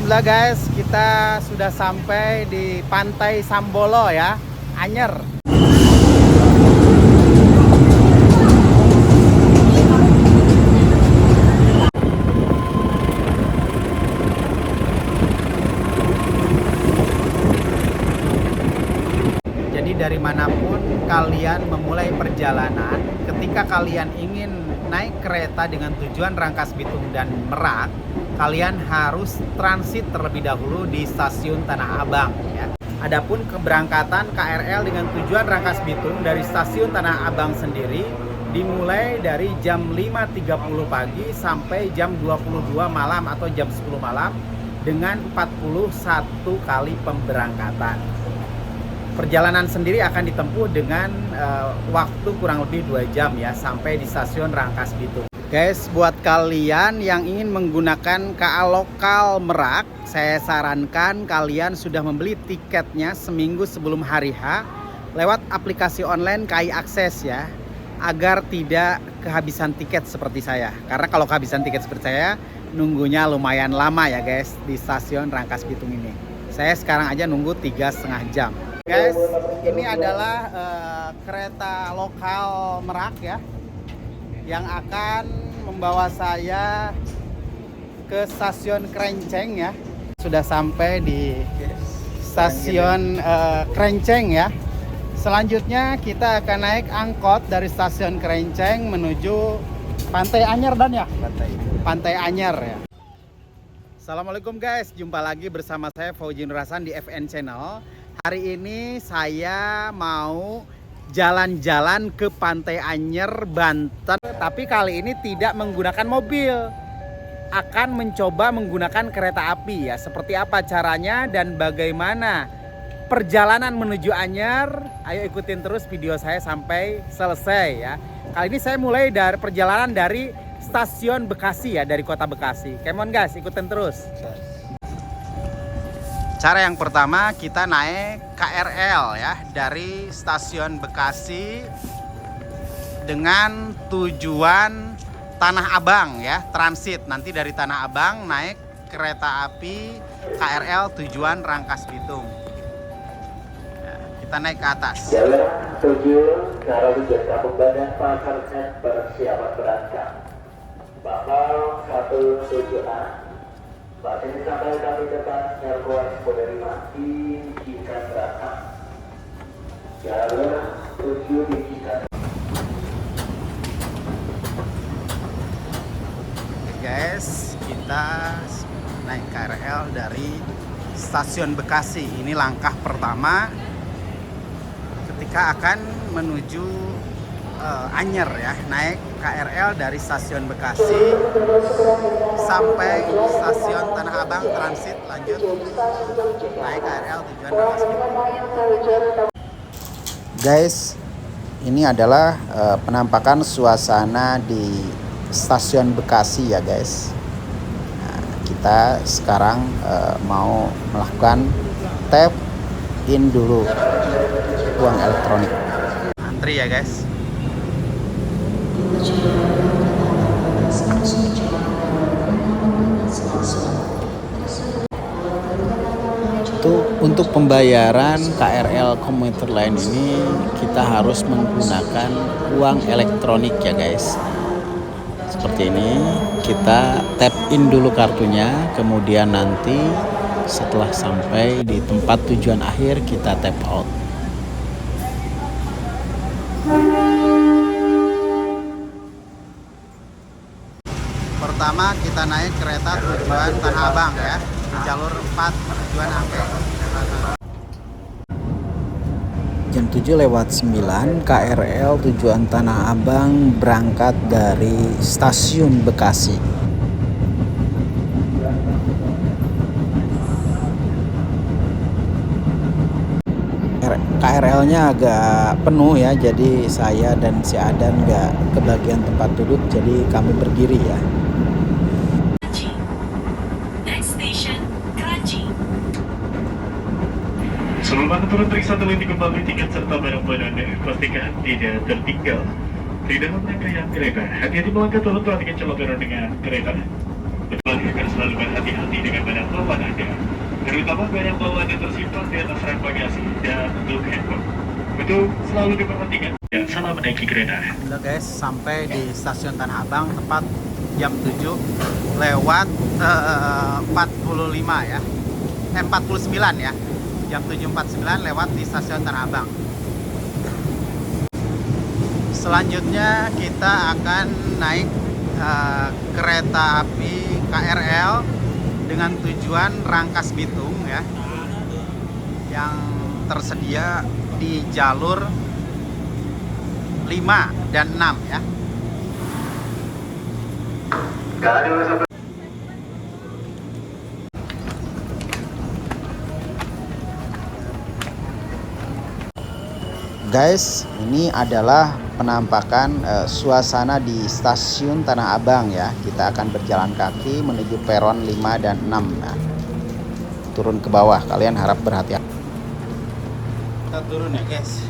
Alhamdulillah guys, kita sudah sampai di Pantai Sambolo ya, Anyer. Jadi dari manapun kalian memulai perjalanan, ketika kalian ingin naik kereta dengan tujuan Rangkas Bitung dan Merak, kalian harus transit terlebih dahulu di stasiun Tanah Abang ya. Adapun keberangkatan KRL dengan tujuan Rangkas Bitung dari stasiun Tanah Abang sendiri dimulai dari jam 5.30 pagi sampai jam 22 malam atau jam 10 malam dengan 41 kali pemberangkatan. Perjalanan sendiri akan ditempuh dengan waktu kurang lebih 2 jam ya, sampai di stasiun Rangkas Bitung. Guys, buat kalian yang ingin menggunakan KA lokal Merak, saya sarankan kalian sudah membeli tiketnya seminggu sebelum hari H lewat aplikasi online KAI Akses ya, agar tidak kehabisan tiket seperti saya. Karena kalau kehabisan tiket seperti saya, nunggunya lumayan lama ya guys di stasiun Rangkas Bitung ini. Saya sekarang aja nunggu 3,5 jam. Guys, ini adalah kereta lokal Merak ya, yang akan membawa saya ke stasiun Krenceng ya. Sudah sampai di stasiun Krenceng ya. Selanjutnya kita akan naik angkot dari stasiun Krenceng menuju Pantai Anyer dan ya? Pantai Anyer ya. Assalamualaikum guys, jumpa lagi bersama saya Fauzi Nur Hasan di FN Channel. Hari ini saya mau jalan-jalan ke Pantai Anyer, Banten. Tapi kali ini tidak menggunakan mobil. Akan mencoba menggunakan kereta api ya. Seperti apa caranya dan bagaimana perjalanan menuju Anyer? Ayo ikutin terus video saya sampai selesai ya. Kali ini saya mulai dari perjalanan dari stasiun Bekasi ya, dari kota Bekasi. Come on guys, ikutin terus. Cara yang pertama kita naik KRL ya, dari stasiun Bekasi dengan tujuan Tanah Abang ya, transit. Nanti dari Tanah Abang naik kereta api KRL tujuan Rangkas Bitung. Nah, kita naik ke atas. Jalan 7 Karawijan Kampung Badan Pasar Sen persiapan berangkat. Bakal 176. Saat ini sampai kami depan Airport Moderna diizinkan berangkat. Jalur 7 diizinkan. Guys, kita naik KRL dari stasiun Bekasi. Ini langkah pertama ketika akan menuju Anyer ya. Naik KRL dari stasiun Bekasi sampai stasiun Tanah Abang, transit lanjut naik KRL tujuan Rangkas Bitung. Guys, ini adalah penampakan suasana di stasiun Bekasi ya guys. Nah, kita sekarang mau melakukan tap in dulu uang elektronik. Antri ya guys. Untuk pembayaran KRL komuter lain ini kita harus menggunakan uang elektronik ya guys. Seperti ini, kita tap in dulu kartunya, kemudian nanti setelah sampai di tempat tujuan akhir kita tap out. Pertama kita naik kereta tujuan Tanah Abang ya, di jalur 4 tujuan Angke. Jam 7:09 KRL tujuan Tanah Abang berangkat dari stasiun Bekasi. KRL-nya agak penuh ya, jadi saya dan si Adan nggak kebagian tempat duduk, jadi kami berdiri ya. Sebelum Anda turun periksa teliti kembali tiket serta barang-barang Anda, pastikan tidak tertinggal di dalam rangkaian kereta. Hati-hati melangkah turun telah dengan dengan kereta. Betul, agar selalu berhati-hati dengan barang bawaan Anda, terutama barang bawaan yang tersimpan di atas rem bagasi dan untuk handphone. Betul, selalu diperhatikan. Dan salam menaiki kereta. Udah guys, sampai di stasiun Tanah Abang tepat jam 7 lewat 45 ya. 49 ya. Jam 7.49 lewat di stasiun Tanah Abang. Selanjutnya kita akan naik kereta api KRL dengan tujuan Rangkas Bitung ya, yang tersedia di jalur 5 dan 6 ya. Guys, ini adalah penampakan suasana di stasiun Tanah Abang ya. Kita akan berjalan kaki menuju peron 5 dan 6 ya. Turun ke bawah, kalian harap berhati-hati. Kita turun ya guys.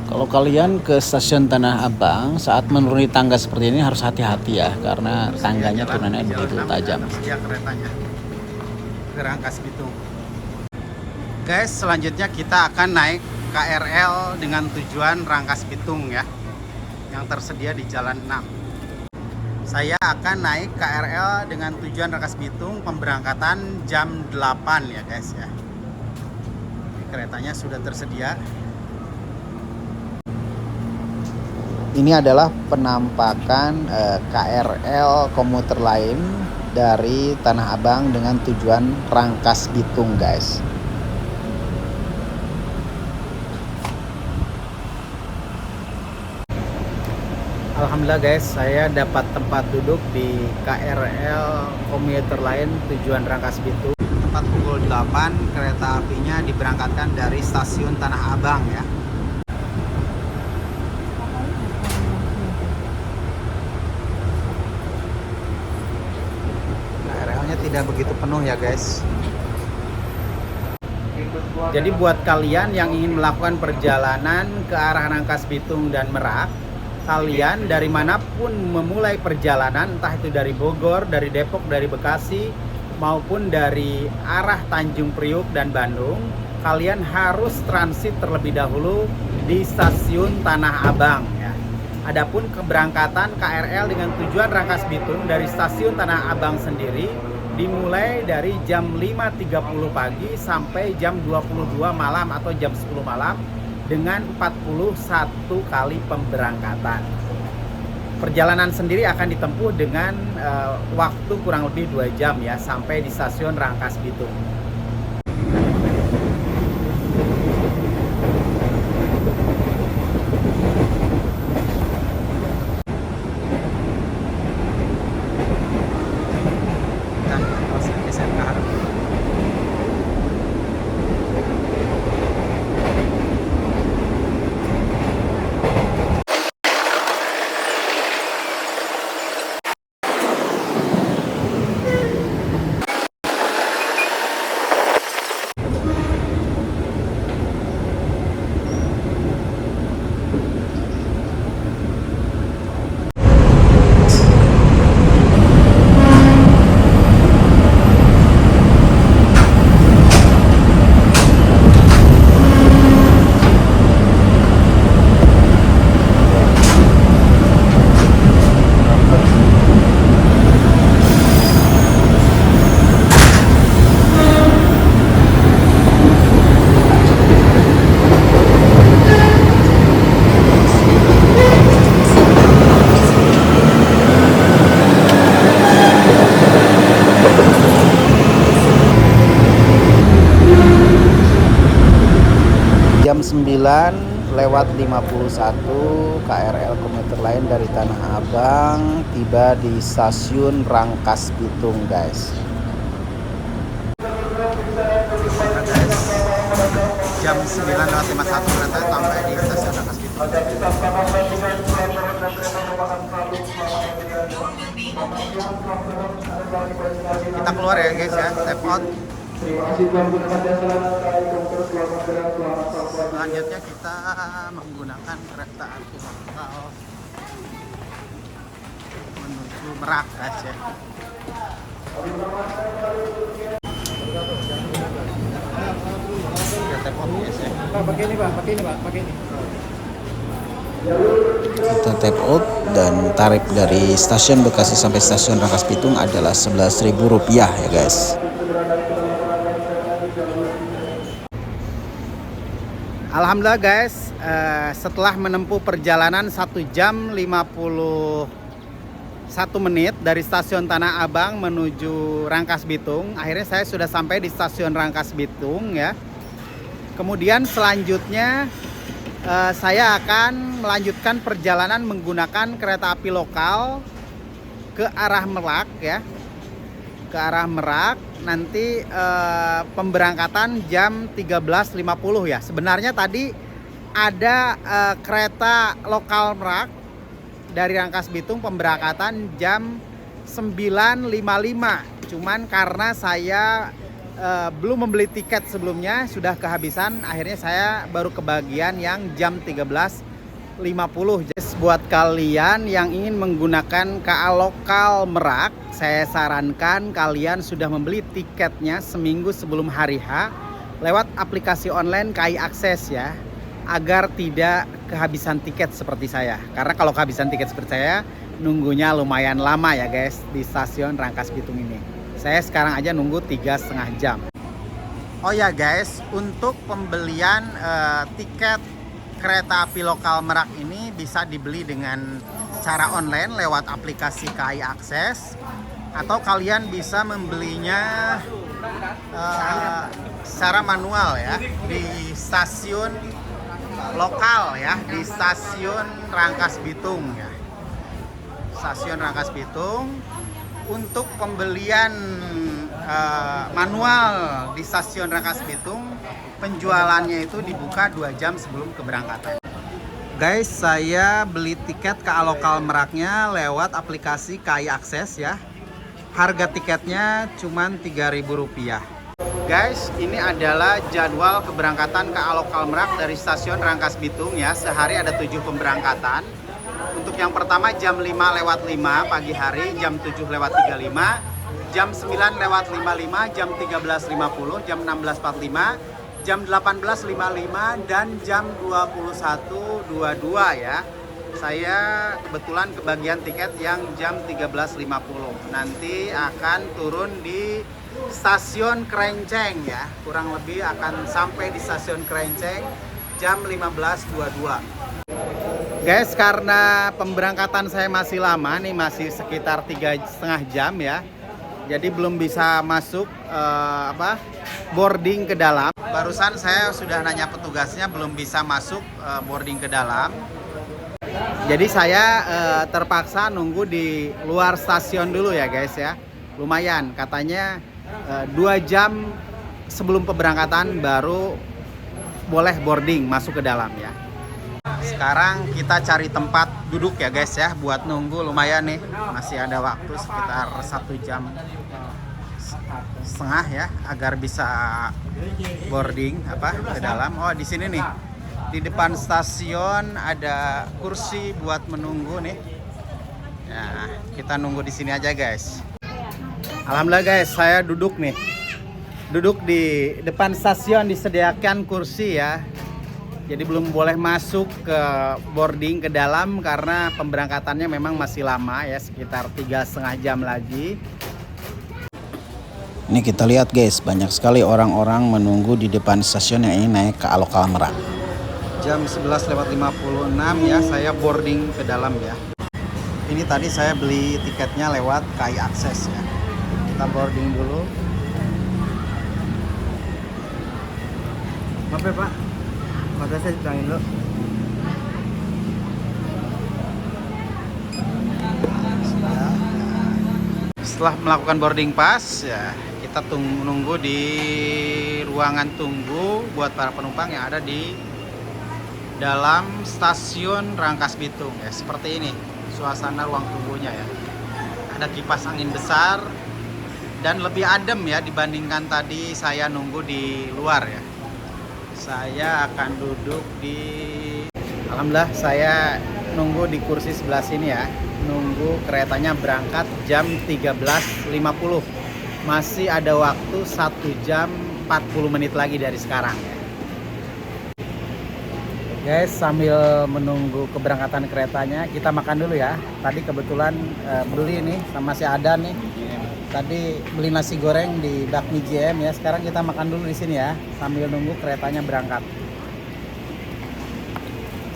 Kalau kalian ke stasiun Tanah Abang saat menuruni tangga seperti ini harus hati-hati ya, karena tangganya turunannya begitu tajam. Tersedia keretanya ke Rangkas Bitung. Guys, selanjutnya kita akan naik KRL dengan tujuan Rangkas Bitung ya, yang tersedia di jalan 6. Saya akan naik KRL dengan tujuan Rangkas Bitung, pemberangkatan jam 8 ya guys ya. Keretanya sudah tersedia. Ini adalah penampakan KRL komuter lain dari Tanah Abang dengan tujuan Rangkas Bitung guys. Alhamdulillah guys, saya dapat tempat duduk di KRL komuter lain tujuan Rangkas Bitung. Tepat pukul 8 kereta apinya diberangkatkan dari stasiun Tanah Abang ya. KRL-nya tidak begitu penuh ya guys. Jadi buat kalian yang ingin melakukan perjalanan ke arah Rangkas Bitung dan Merak, kalian dari manapun memulai perjalanan, entah itu dari Bogor, dari Depok, dari Bekasi, maupun dari arah Tanjung Priuk dan Bandung, kalian harus transit terlebih dahulu di stasiun Tanah Abang ya. Adapun keberangkatan KRL dengan tujuan Rangkas Bitung dari stasiun Tanah Abang sendiri dimulai dari jam 5.30 pagi sampai jam 22 malam atau jam 10 malam dengan 41 kali pemberangkatan. Perjalanan sendiri akan ditempuh dengan waktu kurang lebih 2 jam ya, sampai di stasiun Rangkas Bitung. Jam 9 lewat 51 KRL komuter lain dari Tanah Abang tiba di stasiun Rangkas Bitung guys. Jam 9 lewat 51 kereta sampai di stasiun Rangkas Bitung. Kita keluar ya guys ya, step out. Selanjutnya kita menggunakan kereta api lokal menuju Merak guys ya. Pakai ini Pak, pakai ini. Kita tap out dan tarif dari stasiun Bekasi sampai stasiun Rangkas Bitung adalah Rp11.000 ya guys. Alhamdulillah guys, setelah menempuh perjalanan 1 jam 51 menit dari stasiun Tanah Abang menuju Rangkas Bitung, akhirnya saya sudah sampai di stasiun Rangkas Bitung ya. Kemudian selanjutnya saya akan melanjutkan perjalanan menggunakan kereta api lokal ke arah Merak ya. Ke arah Merak, nanti pemberangkatan jam 13.50 ya. Sebenarnya tadi ada kereta lokal Merak dari Rangkas Bitung pemberangkatan jam 9.55. Cuman karena saya belum membeli tiket sebelumnya, sudah kehabisan, akhirnya saya baru kebagian yang jam 13.50. Jadi buat kalian yang ingin menggunakan KA lokal Merak, saya sarankan kalian sudah membeli tiketnya seminggu sebelum hari H lewat aplikasi online KAI Akses ya, agar tidak kehabisan tiket seperti saya. Karena kalau kehabisan tiket seperti saya, nunggunya lumayan lama ya guys di stasiun Rangkas Bitung ini. Saya sekarang aja nunggu 3,5 jam. Oh ya guys, untuk pembelian tiket kereta api lokal Merak ini bisa dibeli dengan cara online lewat aplikasi KAI Akses, atau kalian bisa membelinya secara manual ya di stasiun lokal ya, di stasiun Rangkas Bitung ya. Stasiun Rangkas Bitung. Untuk pembelian manual di stasiun Rangkas Bitung, penjualannya itu dibuka 2 jam sebelum keberangkatan. Guys, saya beli tiket KA lokal Meraknya lewat aplikasi KAI Akses ya. Harga tiketnya cuma Rp3.000. Guys, ini adalah jadwal keberangkatan KA lokal Merak dari stasiun Rangkas Bitung ya. Sehari ada 7 pemberangkatan. Untuk yang pertama jam 5:05 pagi hari, jam 7:35, jam 9:55, jam 13:50, jam 16:45, jam 18:55, dan jam 21:22 ya. Saya kebetulan kebagian tiket yang jam 13:50. Nanti akan turun di stasiun Krenceng ya. Kurang lebih akan sampai di stasiun Krenceng jam 15:22. Guys, karena pemberangkatan saya masih lama nih, masih sekitar 3,5 jam ya. Jadi belum bisa masuk boarding ke dalam. Barusan saya sudah nanya petugasnya, belum bisa masuk boarding ke dalam. Jadi saya terpaksa nunggu di luar stasiun dulu ya guys ya. Lumayan, katanya 2 jam sebelum pemberangkatan baru boleh boarding masuk ke dalam ya. Sekarang kita cari tempat duduk ya guys ya, buat nunggu. Lumayan nih, masih ada waktu sekitar 1,5 jam ya, agar bisa boarding ke dalam. Oh, di sini nih, di depan stasiun ada kursi buat menunggu nih. Ya, kita nunggu di sini aja guys. Alhamdulillah guys, saya duduk nih. Duduk di depan stasiun, disediakan kursi ya. Jadi belum boleh masuk ke boarding ke dalam karena pemberangkatannya memang masih lama ya, sekitar 3,5 jam lagi. Ini kita lihat guys, banyak sekali orang-orang menunggu di depan stasiun yang ingin naik ke lokal Merak. Jam 11:56 ya, saya boarding ke dalam ya. Ini tadi saya beli tiketnya lewat KAI Akses ya. Kita boarding dulu. Maaf ya Pak, maka saya bilangin dulu. Setelah melakukan boarding pass ya, kita nunggu di ruangan tunggu buat para penumpang yang ada di dalam stasiun Rangkas Bitung ya. Seperti ini suasana ruang tunggunya ya. Ada kipas angin besar dan lebih adem ya dibandingkan tadi saya nunggu di luar ya. Saya akan duduk di, alhamdulillah saya nunggu di kursi sebelah sini ya. Nunggu keretanya berangkat jam 13.50. Masih ada waktu 1 jam 40 menit lagi dari sekarang ya. Guys, sambil menunggu keberangkatan keretanya, kita makan dulu ya. Tadi kebetulan beli nih sama si Adan nih. Tadi beli nasi goreng di Bakmi JM ya. Sekarang kita makan dulu di sini ya, sambil nunggu keretanya berangkat.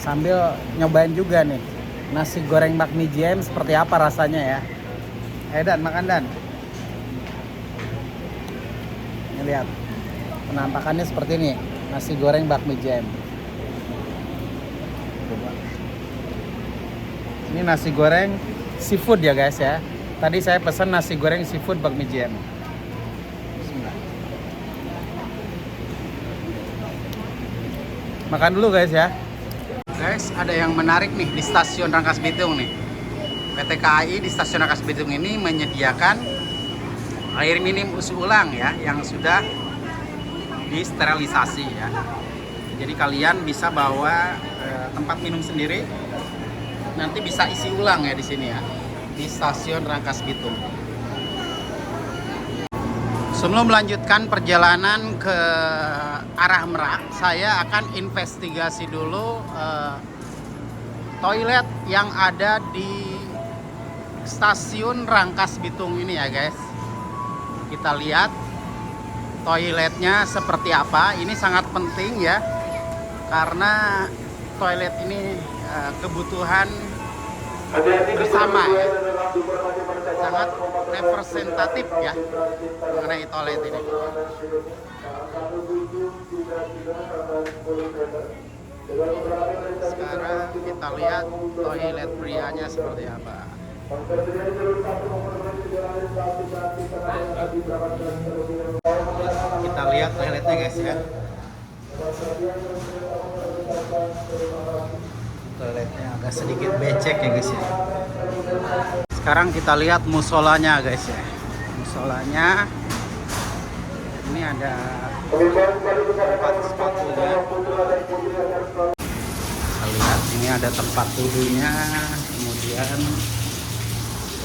Sambil nyobain juga nih nasi goreng Bakmi JM seperti apa rasanya ya. Dan makan Dan. Ini lihat. Penampakannya seperti ini, nasi goreng Bakmi JM. Ini nasi goreng seafood ya guys ya. Tadi saya pesan nasi goreng seafood Bakmi JM. Bismillah. Makan dulu guys ya. Guys, ada yang menarik nih di stasiun Rangkas Bitung nih. PT KAI di stasiun Rangkas Bitung ini menyediakan air minum usus ulang ya, yang sudah disterilisasi ya. Jadi kalian bisa bawa tempat minum sendiri. Nanti bisa isi ulang ya di sini ya, di stasiun Rangkas Bitung. Sebelum melanjutkan perjalanan ke arah Merak, saya akan investigasi dulu toilet yang ada di stasiun Rangkas Bitung ini ya guys. Kita lihat toiletnya seperti apa. Ini sangat penting ya, karena toilet ini kebutuhan bersama ya, sangat representatif ya mengenai toilet ini. Sekarang kita lihat toilet prianya seperti apa. Kita lihat toiletnya guys ya. Toiletnya agak sedikit becek ya guys ya. Sekarang kita lihat musolanya guys ya. Musolanya ini ada tempat sepatunya. Kita lihat ini ada tempat wudhunya, kemudian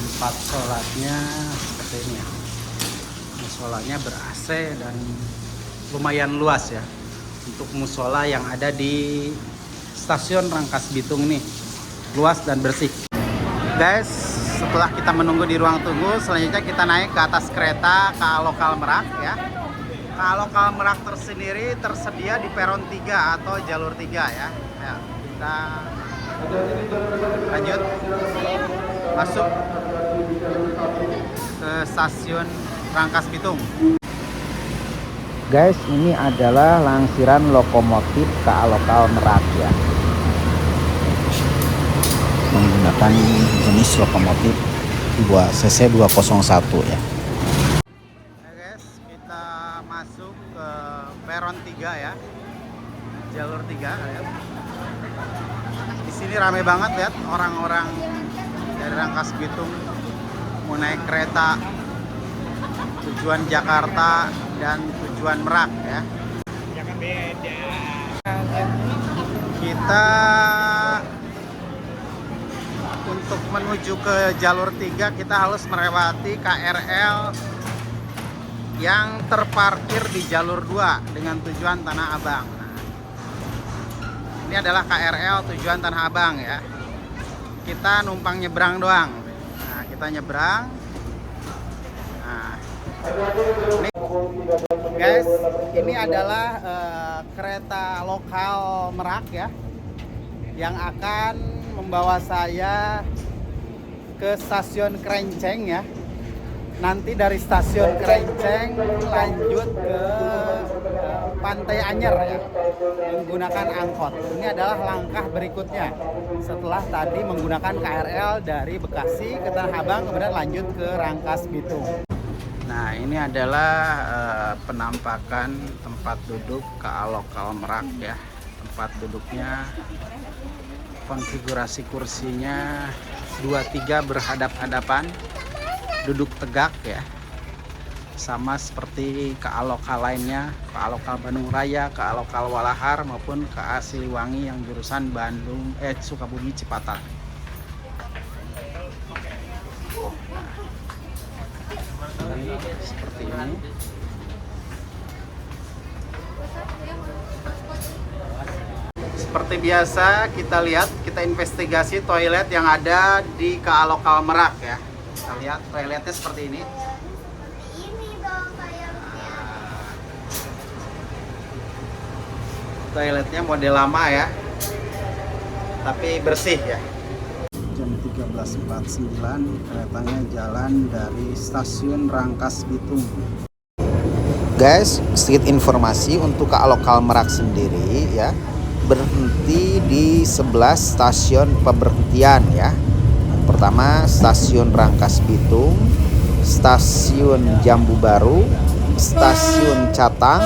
tempat sholatnya seperti ini ya. Musolanya ber-AC dan lumayan luas ya untuk musola yang ada di stasiun Rangkas Bitung nih, luas dan bersih. Guys, setelah kita menunggu di ruang tunggu, selanjutnya kita naik ke atas kereta KA Lokal Merak ya. KA Lokal Merak tersendiri tersedia di peron 3 atau jalur 3 ya. Ya, kita lanjut masuk ke stasiun Rangkas Bitung. Guys, ini adalah langsiran lokomotif KA Lokal Merak ya, menggunakan jenis lokomotif CC 201 ya. Nah guys, kita masuk ke peron 3 ya, jalur 3 ya. Di sini rame banget lihat orang-orang dari Rangkas Bitung mau naik kereta tujuan Jakarta dan tujuan Merak ya. Jangan beda. Kita untuk menuju ke jalur 3 kita harus melewati KRL yang terparkir di jalur 2 dengan tujuan Tanah Abang. Nah, ini adalah KRL tujuan Tanah Abang ya. Kita numpang nyebrang doang. Nah, kita nyebrang. Nah, ini guys, ini adalah kereta lokal Merak ya, yang akan membawa saya ke stasiun Krenceng ya. Nanti dari stasiun Krenceng lanjut ke Pantai Anyer ya, menggunakan angkot. Ini adalah langkah berikutnya setelah tadi menggunakan KRL dari Bekasi ke Tanah Abang, kemudian lanjut ke Rangkas Bitung. Nah, ini adalah penampakan tempat duduk KA Lokal Merak ya. Tempat duduknya, konfigurasi kursinya 2-3 berhadap-hadapan, duduk tegak ya. sama seperti KA lokal lainnya, KA lokal Bandung Raya, KA lokal Walahar maupun KA Siliwangi yang jurusan Sukabumi Cipatat. Nah, seperti ini. Seperti biasa kita investigasi toilet yang ada di KA lokal Merak ya. Kita lihat toiletnya seperti ini. Toiletnya model lama ya, tapi bersih ya. Jam 13.49 keretanya jalan dari stasiun Rangkas Bitung. Guys, sedikit informasi untuk KA lokal Merak sendiri ya, berhenti di 11 stasiun pemberhentian ya. Yang pertama stasiun Rangkas Bitung, stasiun Jambu Baru, stasiun Catang,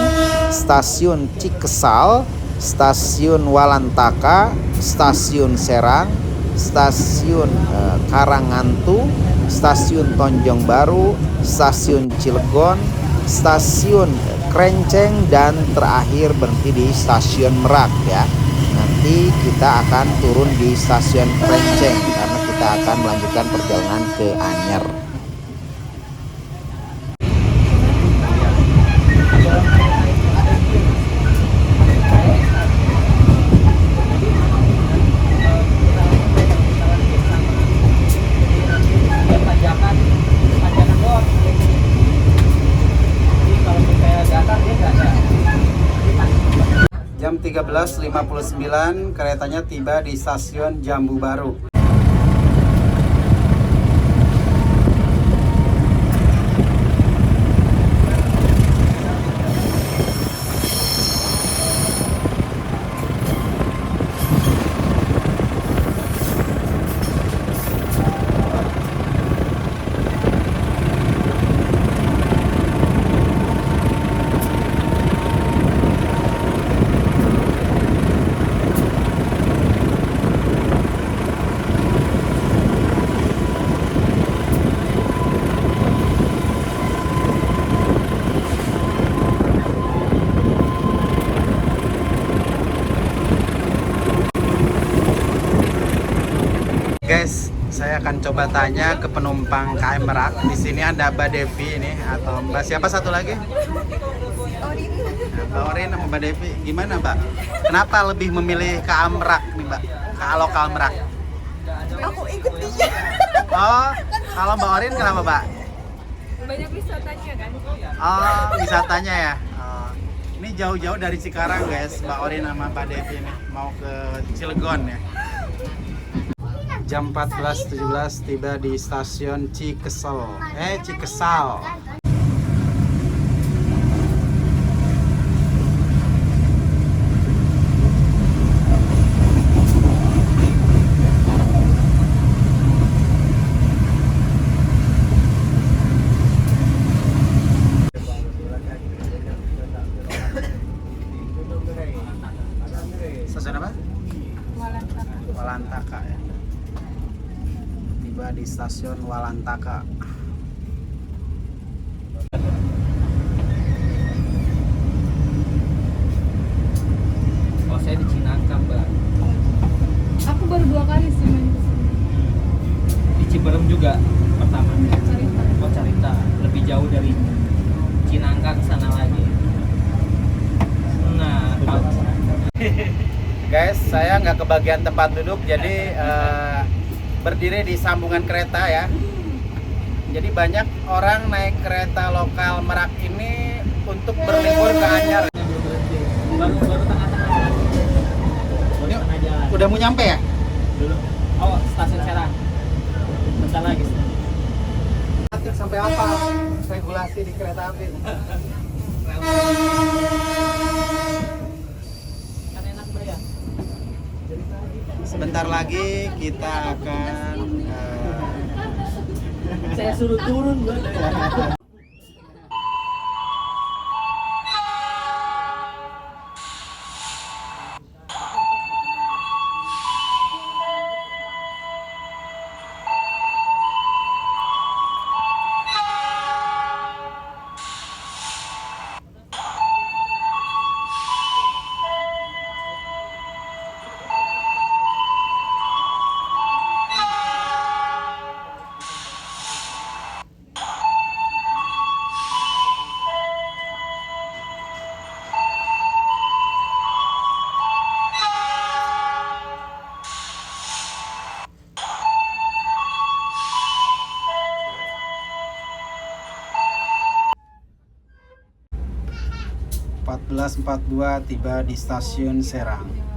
stasiun Cikesal, stasiun Walantaka, stasiun Serang, stasiun Karangantu, stasiun Tonjong Baru, stasiun Cilegon, stasiun Krenceng, dan terakhir berhenti di stasiun Merak ya. Nanti kita akan turun di stasiun Krenceng karena kita akan melanjutkan perjalanan ke Anyer. Jam 13.59 keretanya tiba di stasiun Jambu Baru. Guys, saya akan coba tanya ke penumpang KM Merak. Di sini ada Mbak Devi ini atau Mbak siapa satu lagi? Mbak Orin sama Mbak Devi. Gimana Mbak? Kenapa lebih memilih KM Merak nih Mbak? KA lokal Merak. Aku ikut dia. Oh, kalau Mbak Orin kenapa Mbak? Banyak wisatanya kan? Oh, wisatanya ya. Oh. Ini jauh-jauh dari Cikarang guys, Mbak Orin sama Mbak Devi nih mau ke Cilegon ya. Jam 14.17 tiba di stasiun Cikesal. Cikesal. Stasiun apa? Walantaka ya. Tiba di stasiun Walantaka. Oh, saya di Cinangka, Mbak. Aku baru 2 kali sih main ke sini. Di Ciberem juga pertama. Carita. Oh, Carita. Lebih jauh dari Cinangka ke sana lagi. Nah, Guys, saya nggak kebagian tempat duduk, jadi berdiri di sambungan kereta ya. Jadi banyak orang naik kereta lokal Merak ini untuk berlibur ke Anyer. baru tengah-tengah. Ini Tengah jalan. udah mau nyampe ya? Dulu. Oh, stasiun Serang. Bentar lagi. Sampai apa regulasi di kereta api? Kan enak, Mbak ya. Sebentar lagi kita akan Saya suruh turun, Mbak. 14.42 tiba di stasiun Serang.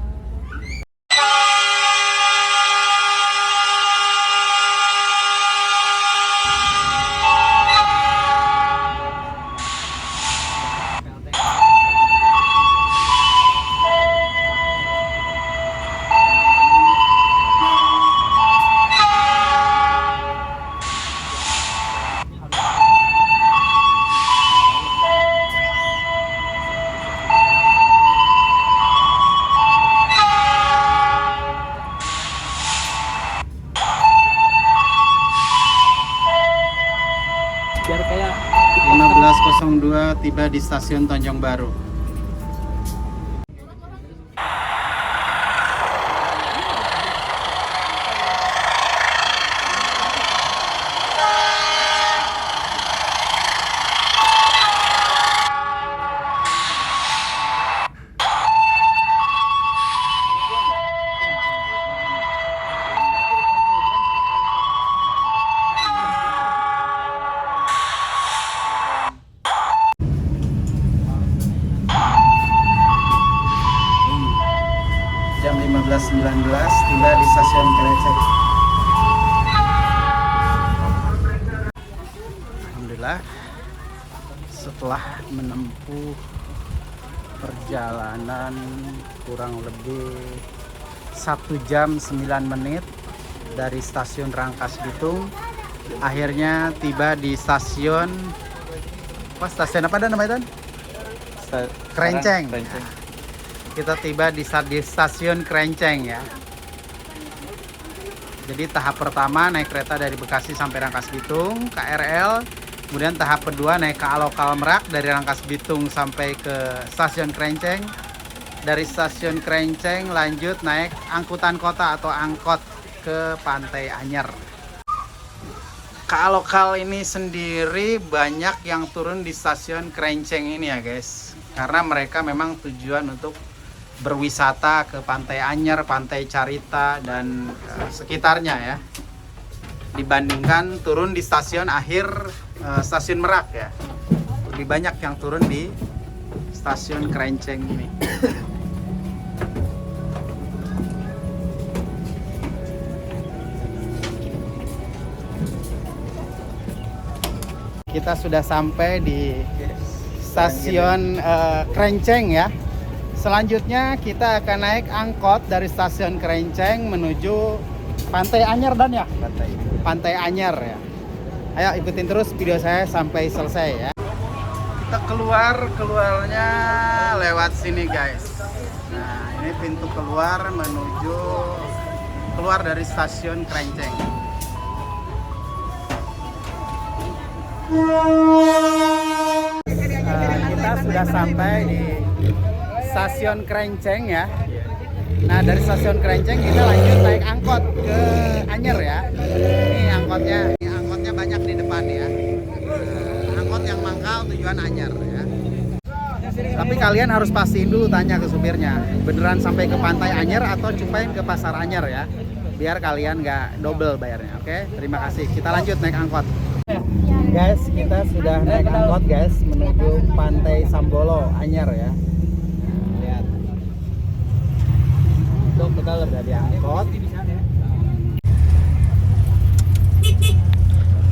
Biar kayak 15.02 tiba di stasiun Tanjung Baru. Jam 15.19 tiba di stasiun Krecek. Alhamdulillah, setelah menempuh perjalanan kurang lebih 1 jam 9 menit dari stasiun Rangkas Bitung, akhirnya tiba di stasiun apa dan namanya, Krenceng. Kita tiba di stasiun Krenceng ya. Jadi tahap pertama naik kereta dari Bekasi sampai Rangkas Bitung KRL. Kemudian tahap kedua naik ke Lokal Merak dari Rangkas Bitung sampai ke stasiun Krenceng. Dari stasiun Krenceng lanjut naik angkutan kota atau angkot ke Pantai Anyer. KA Lokal ini sendiri banyak yang turun di stasiun Krenceng ini ya guys. Karena mereka memang tujuan untuk berwisata ke Pantai Anyer, Pantai Carita dan sekitarnya ya. Dibandingkan turun di stasiun akhir stasiun Merak ya. Lebih banyak yang turun di stasiun Krenceng ini. Kita sudah sampai di stasiun Krenceng ya. Selanjutnya kita akan naik angkot dari stasiun Krenceng menuju Pantai Anyer dan ya? Pantai Anyer ya. Ayo ikutin terus video saya sampai selesai ya. Kita keluarnya lewat sini guys. Nah ini pintu keluar menuju keluar dari stasiun Krenceng. Kita sudah sampai di stasiun Krenceng ya. Nah dari stasiun Krenceng kita lanjut naik angkot ke Anyer ya. Ini angkotnya banyak di depan ya. Angkot yang mangkal tujuan Anyer ya. Tapi kalian harus pastiin dulu, tanya ke supirnya, beneran sampai ke Pantai Anyer atau cumpain ke Pasar Anyer ya. Biar kalian nggak double bayarnya. Oke, terima kasih. Kita lanjut naik angkot. Guys, kita sudah naik angkot guys menuju Pantai Sambolo Anyer ya. Lihat. Kita udah di angkot.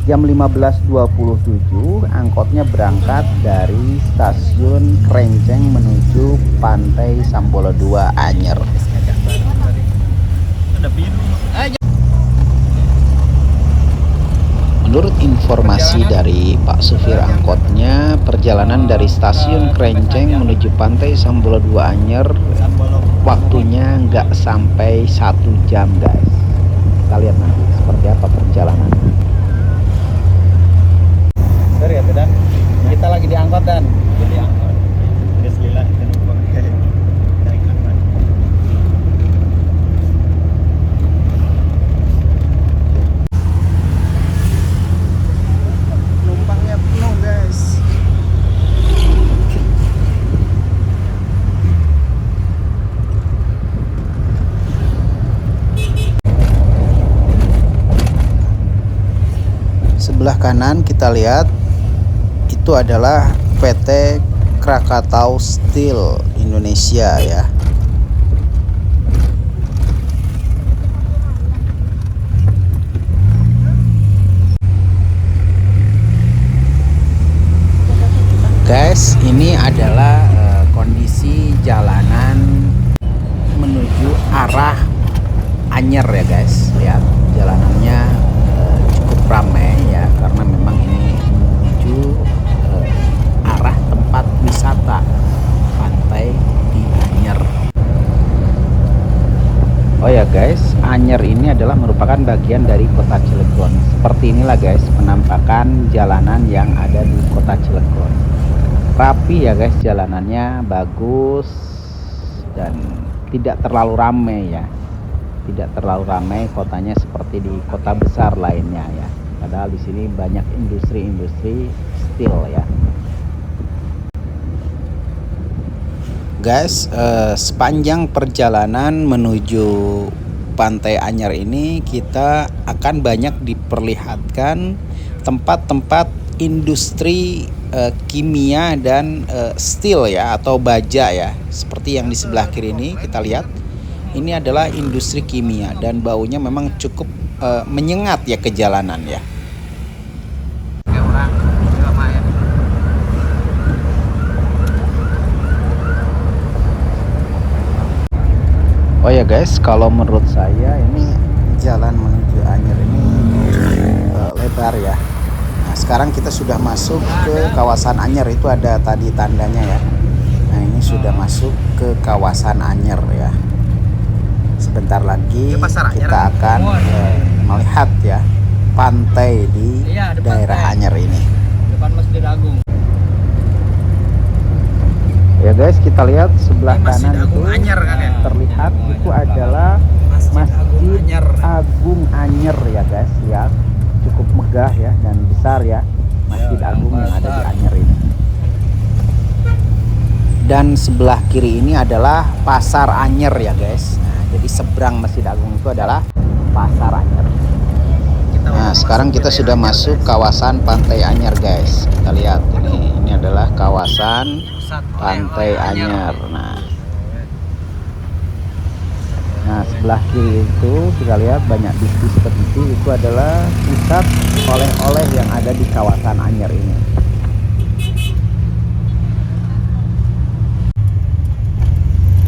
Jam 15.27 angkotnya berangkat dari stasiun Krenceng menuju Pantai Sambolo 2 Anyer. Menurut informasi dari Pak supir angkotnya, perjalanan dari stasiun Krenceng menuju Pantai Sambolo 2 Anyer waktunya nggak sampai 1 jam guys. Kita lihat nanti seperti apa perjalanannya. Sorry ya Dan, kita lagi di angkot Dan. Di angkot. Bismillah, kita numpang naik angkot. Numpangnya penuh guys. Sebelah kanan kita lihat itu adalah PT Krakatau Steel Indonesia ya. Guys, ini adalah kondisi jalanan menuju arah Anyer ya guys. Lihat jalanannya cukup ramai ya, karena memang ini menuju arah tempat wisata pantai di Anyer. Oh ya guys, Anyer ini adalah merupakan bagian dari kota Cilegon. Seperti inilah guys penampakan jalanan yang ada di kota Cilegon. Rapi ya guys, jalanannya bagus dan tidak terlalu ramai ya. Tidak terlalu ramai kotanya seperti di kota besar lainnya ya. Padahal di sini banyak industri-industri steel ya. Guys, sepanjang perjalanan menuju Pantai Anyer ini kita akan banyak diperlihatkan tempat-tempat industri kimia dan steel ya, atau baja ya. Seperti yang di sebelah kiri ini kita lihat, ini adalah industri kimia dan baunya memang cukup menyengat ya ke jalanan ya. Oh ya guys, kalau menurut saya ini jalan menuju Anyer ini lebar ya. Nah, sekarang kita sudah masuk ke kawasan Anyer, itu ada tadi tandanya ya. Nah, ini sudah masuk ke kawasan Anyer ya. Sebentar lagi kita akan melihat ya pantai di daerah Anyer ini. Depan Masjid Agung. Ya guys, kita lihat sebelah kanan itu Anyer kan ya? terlihat itu adalah Masjid Agung Anyer ya guys ya. Cukup megah ya dan besar ya Masjid Agung yang ada di Anyer ini. Dan sebelah kiri ini adalah Pasar Anyer ya guys. Nah, jadi seberang Masjid Agung itu adalah Pasar Anyer. Nah, sekarang kita sudah masuk kawasan Pantai Anyer guys. Kita lihat ini adalah kawasan Pantai Anyer. Nah, sebelah kiri itu kita lihat banyak bisnis seperti itu adalah pusat oleh-oleh yang ada di kawasan Anyer ini.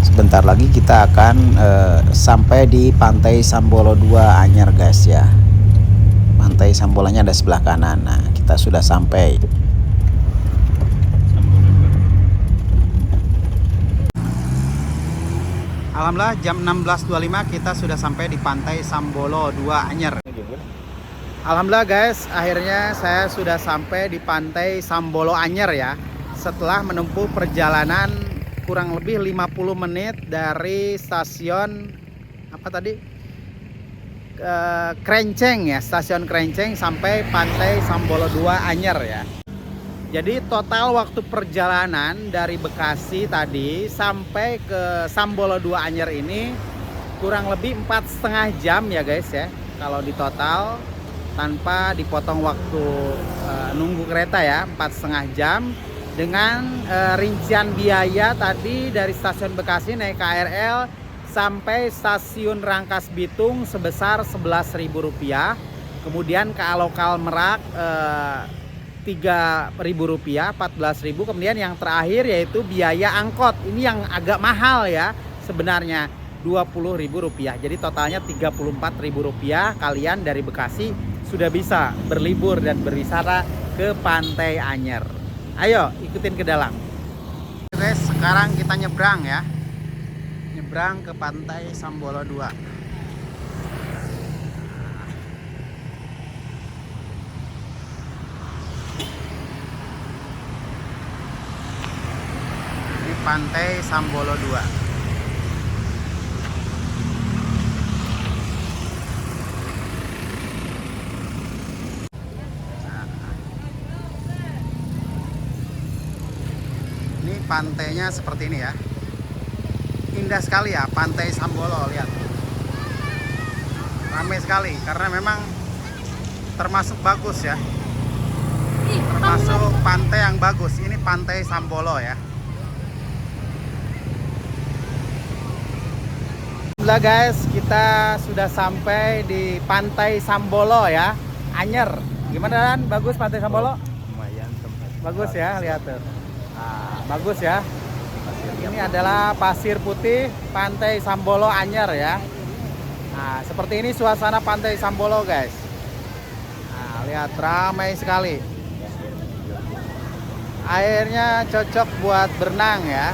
Sebentar lagi kita akan sampai di Pantai Sambolo 2 Anyer guys ya. Pantai Sambolonya ada sebelah kanan. Nah, kita sudah sampai. Alhamdulillah jam 16.25 kita sudah sampai di Pantai Sambolo 2 Anyer. Alhamdulillah guys, akhirnya saya sudah sampai di Pantai Sambolo Anyer ya. Setelah menempuh perjalanan kurang lebih 50 menit dari stasiun apa tadi? Krenceng ya, stasiun Krenceng sampai Pantai Sambolo 2 Anyer ya. Jadi total waktu perjalanan dari Bekasi tadi sampai ke Sambolo 2 Anyer ini kurang lebih 4,5 jam ya guys ya. Kalau di total tanpa dipotong waktu nunggu kereta ya, 4,5 jam. Dengan rincian biaya tadi dari stasiun Bekasi naik KRL sampai stasiun Rangkas Bitung sebesar Rp11.000. Kemudian KA Lokal Merak Rp3.000, Rp14.000. Kemudian yang terakhir yaitu biaya angkot. Ini yang agak mahal ya sebenarnya, Rp20.000. Jadi totalnya Rp34.000. Kalian dari Bekasi sudah bisa berlibur dan berwisata ke Pantai Anyer. Ayo ikutin ke dalam. Guys, sekarang kita nyebrang ya. Nyebrang ke Pantai Sambolo 2. Ini Pantai Sambolo 2. Pantainya seperti ini ya, indah sekali ya Pantai Sambolo. Lihat, ramai sekali karena memang termasuk bagus ya. Termasuk pantai yang bagus. Ini Pantai Sambolo ya. Alhamdulillah guys, kita sudah sampai di Pantai Sambolo ya, Anyer. Gimana Dan? Bagus Pantai Sambolo? Lumayan tempat. Bagus ya, lihat tuh. Nah, bagus ya. Ini adalah pasir putih Pantai Sambolo Anyer ya. Nah, seperti ini suasana Pantai Sambolo guys. Nah, lihat ramai sekali. Airnya cocok buat berenang ya.